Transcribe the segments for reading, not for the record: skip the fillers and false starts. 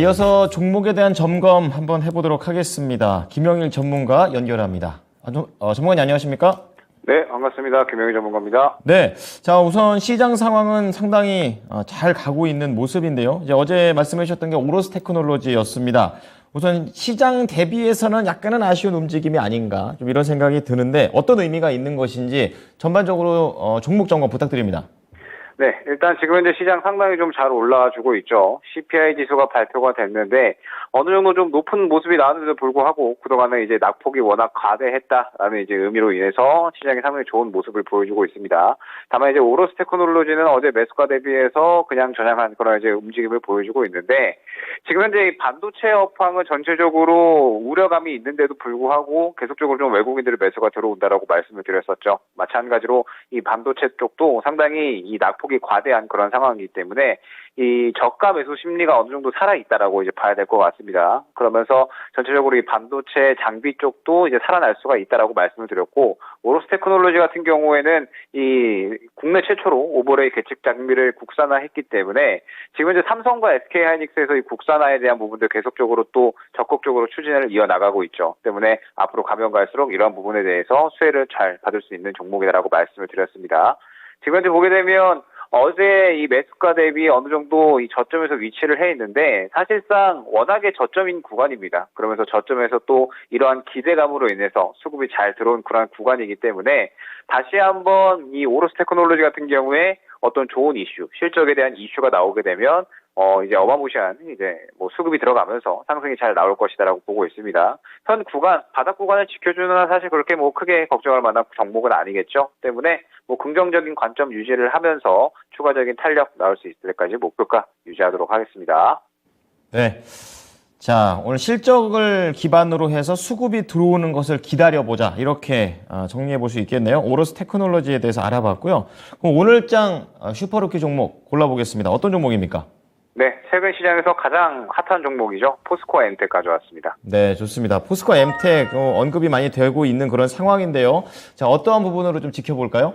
이어서 종목에 대한 점검 한번 해보도록 하겠습니다. 김영일 전문가 연결합니다. 전문가님 안녕하십니까? 네, 반갑습니다. 김영일 전문가입니다. 네, 자 우선 시장 상황은 상당히 잘 가고 있는 모습인데요. 이제 어제 말씀해 주셨던 게 오로스 테크놀로지였습니다. 우선 시장 대비해서는 약간은 아쉬운 움직임이 아닌가 좀 이런 생각이 드는데 어떤 의미가 있는 것인지 전반적으로 종목 점검 부탁드립니다. 네, 일단 지금 현재 시장 상당히 좀 잘 올라와주고 있죠. CPI 지수가 발표가 됐는데 어느 정도 좀 높은 모습이 나왔는데도 불구하고 그동안은 이제 낙폭이 워낙 과대했다라는 이제 의미로 인해서 시장이 상당히 좋은 모습을 보여주고 있습니다. 다만 이제 오로스 테크놀로지는 어제 매수가 대비해서 그냥 전향한 그런 이제 움직임을 보여주고 있는데 지금 현재 이 반도체 업황은 전체적으로 우려감이 있는데도 불구하고 계속적으로 좀 외국인들의 매수가 들어온다라고 말씀을 드렸었죠. 마찬가지로 이 반도체 쪽도 상당히 이 낙폭이 과대한 그런 상황이기 때문에 이 저가 매수 심리가 어느 정도 살아있다라고 이제 봐야 될 것 같습니다. 그러면서 전체적으로 이 반도체 장비 쪽도 이제 살아날 수가 있다라고 말씀을 드렸고 오로스 테크놀로지 같은 경우에는 이 국내 최초로 오버레이 계측 장비를 국산화했기 때문에 지금 이제 삼성과 SK 하이닉스에서 이 국산화에 대한 부분들 계속적으로 또 적극적으로 추진을 이어나가고 있죠. 때문에 앞으로 가면 갈수록 이러한 부분에 대해서 수혜를 잘 받을 수 있는 종목이다라고 말씀을 드렸습니다. 지금 현재 보게 되면 어제 이 매수가 대비 어느 정도 이 저점에서 위치를 해 있는데 사실상 워낙에 저점인 구간입니다. 그러면서 저점에서 또 이러한 기대감으로 인해서 수급이 잘 들어온 그런 구간이기 때문에 다시 한번 이 오로스 테크놀로지 같은 경우에 어떤 좋은 이슈, 실적에 대한 이슈가 나오게 되면 이제 어마무시한 이제 뭐 수급이 들어가면서 상승이 잘 나올 것이다라고 보고 있습니다. 현 구간, 바닥 구간을 지켜주는 한 사실 그렇게 뭐 크게 걱정할 만한 종목은 아니겠죠. 때문에 뭐 긍정적인 관점 유지를 하면서 추가적인 탄력 나올 수 있을 때까지 목표가 유지하도록 하겠습니다. 네. 자, 오늘 실적을 기반으로 해서 수급이 들어오는 것을 기다려보자. 이렇게 정리해 볼 수 있겠네요. 오로스 테크놀로지에 대해서 알아봤고요. 그럼 오늘장 슈퍼루키 종목 골라보겠습니다. 어떤 종목입니까? 네, 최근 시장에서 가장 핫한 종목이죠. 포스코 엠텍 가져왔습니다. 네, 좋습니다. 포스코 엠텍 언급이 많이 되고 있는 그런 상황인데요. 자, 어떠한 부분으로 좀 지켜볼까요?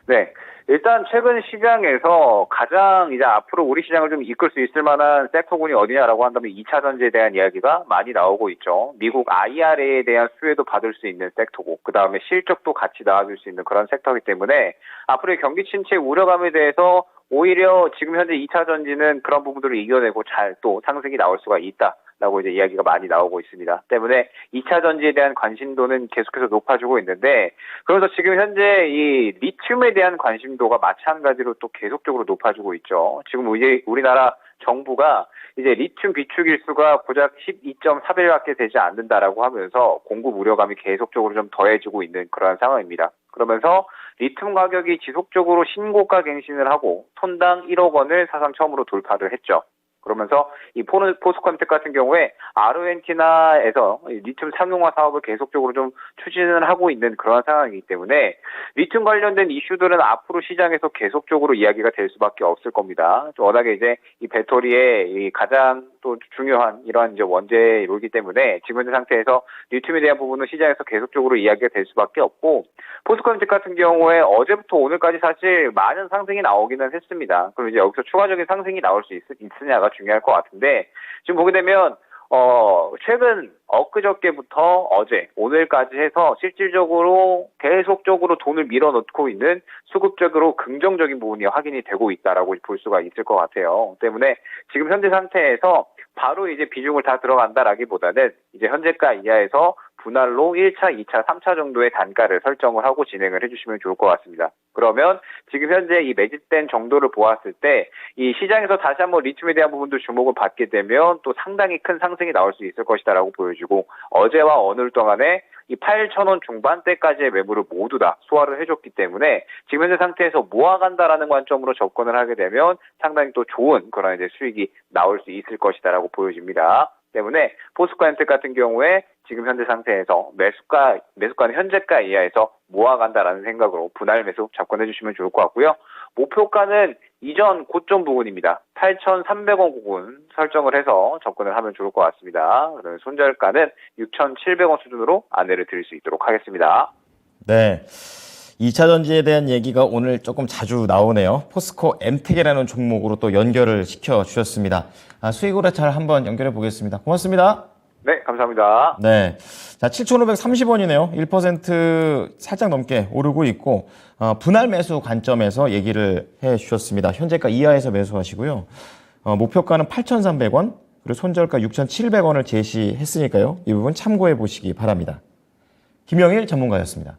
네. 일단 최근 시장에서 가장 이제 앞으로 우리 시장을 좀 이끌 수 있을 만한 섹터군이 어디냐라고 한다면 2차 전지에 대한 이야기가 많이 나오고 있죠. 미국 IRA에 대한 수혜도 받을 수 있는 섹터고 그다음에 실적도 같이 나와줄 수 있는 그런 섹터이기 때문에 앞으로의 경기 침체 우려감에 대해서 오히려 지금 현재 2차 전지는 그런 부분들을 이겨내고 잘 또 상승이 나올 수가 있다라고 이제 이야기가 많이 나오고 있습니다. 때문에 2차 전지에 대한 관심도는 계속해서 높아지고 있는데 그래서 지금 현재 이 리튬에 대한 관심도가 마찬가지로 또 계속적으로 높아지고 있죠. 지금 이제 우리나라 정부가 이제 리튬 비축 일수가 고작 12.4배밖에 되지 않는다라고 하면서 공급 우려감이 계속적으로 좀 더해지고 있는 그런 상황입니다. 그러면서 리튬 가격이 지속적으로 신고가 갱신을 하고 톤당 1억 원을 사상 처음으로 돌파를 했죠. 그러면서 이 포스코엠텍 같은 경우에 아르헨티나에서 리튬 상용화 사업을 계속적으로 좀 추진을 하고 있는 그런 상황이기 때문에 리튬 관련된 이슈들은 앞으로 시장에서 계속적으로 이야기가 될 수밖에 없을 겁니다. 워낙에 이제 이 배터리의 이 가장 또 중요한 이러한 이제 원재료이기 때문에 지금 현재 상태에서 리튬에 대한 부분은 시장에서 계속적으로 이야기가 될 수밖에 없고 포스코엠텍 같은 경우에 어제부터 오늘까지 사실 많은 상승이 나오기는 했습니다. 그럼 이제 여기서 추가적인 상승이 나올 수 있으냐가 중요할 것 같은데 지금 보게 되면 최근 엊그저께부터 어제 오늘까지 해서 실질적으로 계속적으로 돈을 밀어넣고 있는 수급적으로 긍정적인 부분이 확인이 되고 있다라고 볼 수가 있을 것 같아요. 때문에 지금 현재 상태에서 바로 이제 비중을 다 들어간다라기보다는 이제 현재가 이하에서 분할로 1차, 2차, 3차 정도의 단가를 설정을 하고 진행을 해주시면 좋을 것 같습니다. 그러면 지금 현재 이 매집된 정도를 보았을 때 이 시장에서 다시 한번 리튬에 대한 부분도 주목을 받게 되면 또 상당히 큰 상승이 나올 수 있을 것이다라고 보여지고 어제와 오늘 동안에 이 8,000원 중반대까지의 매물을 모두 다 소화를 해줬기 때문에 지금 현재 상태에서 모아간다라는 관점으로 접근을 하게 되면 상당히 또 좋은 그런 이제 수익이 나올 수 있을 것이다라고 보여집니다. 때문에 포스코엠텍 같은 경우에 지금 현재 상태에서 매수가는 현재가 이하에서 모아간다라는 생각으로 분할 매수 접근해 주시면 좋을 것 같고요. 목표가는 이전 고점 부분입니다. 8,300원 부분 설정을 해서 접근을 하면 좋을 것 같습니다. 그러면 손절가는 6,700원 수준으로 안내를 드릴 수 있도록 하겠습니다. 네. 2차 전지에 대한 얘기가 오늘 조금 자주 나오네요. 포스코 엠텍이라는 종목으로 또 연결을 시켜 주셨습니다. 수익으로 잘 한번 연결해 보겠습니다. 고맙습니다. 네, 감사합니다. 네. 자, 7,530원이네요. 1% 살짝 넘게 오르고 있고, 분할 매수 관점에서 얘기를 해 주셨습니다. 현재가 이하에서 매수하시고요. 목표가는 8,300원, 그리고 손절가 6,700원을 제시했으니까요. 이 부분 참고해 보시기 바랍니다. 김영일 전문가였습니다.